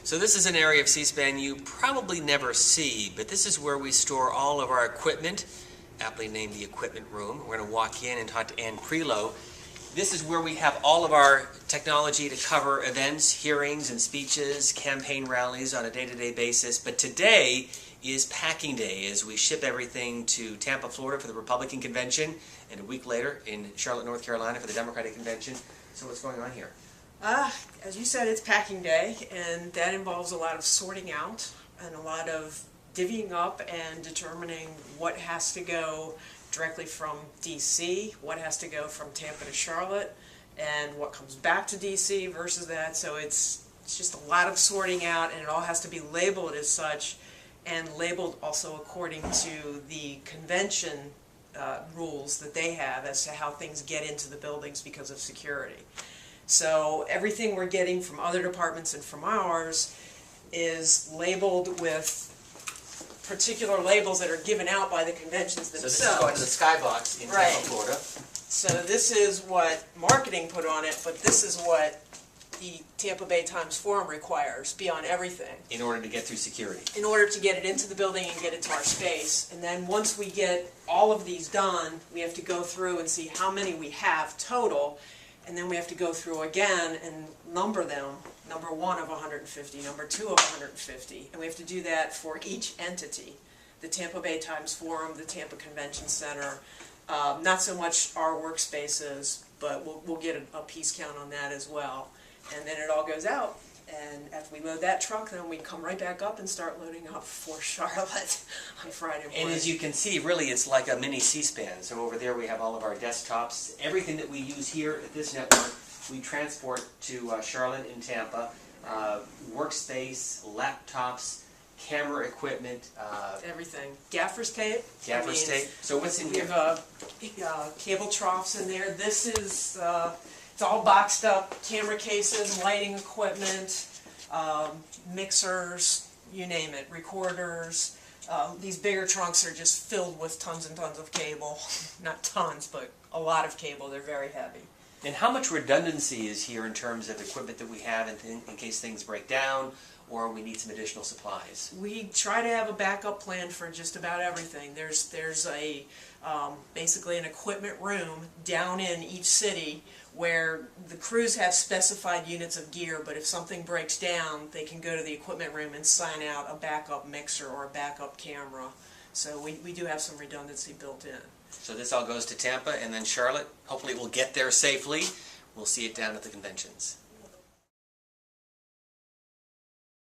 So this is an area of C-SPAN you probably never see, but this is where we store all of our equipment, aptly named the equipment room. We're going to walk in and talk to Ann Prelo. This is where we have all of our technology to cover events, hearings, and speeches, campaign rallies on a day-to-day basis. But today is packing day as we ship everything to Tampa, Florida for the Republican Convention, and a week later in Charlotte, North Carolina for the Democratic Convention. So what's going on here? As you said, it's packing day, and that involves a lot of sorting out and a lot of divvying up and determining what has to go directly from D.C., what has to go from Tampa to Charlotte, and what comes back to D.C. versus that. So it's just a lot of sorting out, and it all has to be labeled as such, and labeled also according to the convention rules that they have as to how things get into the buildings because of security. So everything we're getting from other departments and from ours is labeled with particular labels that are given out by the conventions themselves. So this is going to the Skybox in Tampa, Florida. So this is what marketing put on it, but this is what the Tampa Bay Times Forum requires, be on everything. In order to get through security. In order to get it into the building and get it to our space. And then once we get all of these done, we have to go through and see how many we have total. And then we have to go through again and number them, number 1 of 150, number 2 of 150. And we have to do that for each entity. The Tampa Bay Times Forum, the Tampa Convention Center, not so much our workspaces, but we'll get a piece count on that as well. And then it all goes out. And after we load that truck, then we come right back up and start loading up for Charlotte on Friday morning. And as you can see, really it's like a mini C-SPAN. So over there we have all of our desktops. Everything that we use here at this network, we transport to Charlotte and Tampa. Workspace, laptops, camera equipment. Everything. Gaffer's tape. Gaffer's tape. So what's in we here? We have cable troughs in there. This is... it's all boxed up, camera cases, lighting equipment, mixers, you name it, recorders. These bigger trunks are just filled with tons and tons of cable. Not tons, but a lot of cable. They're very heavy. And how much redundancy is here in terms of equipment that we have in case things break down or we need some additional supplies? We try to have a backup plan for just about everything. There's a basically an equipment room down in each city where the crews have specified units of gear, but if something breaks down, they can go to the equipment room and sign out a backup mixer or a backup camera. So we do have some redundancy built in. So this all goes to Tampa and then Charlotte. Hopefully we'll get there safely. We'll see it down at the conventions.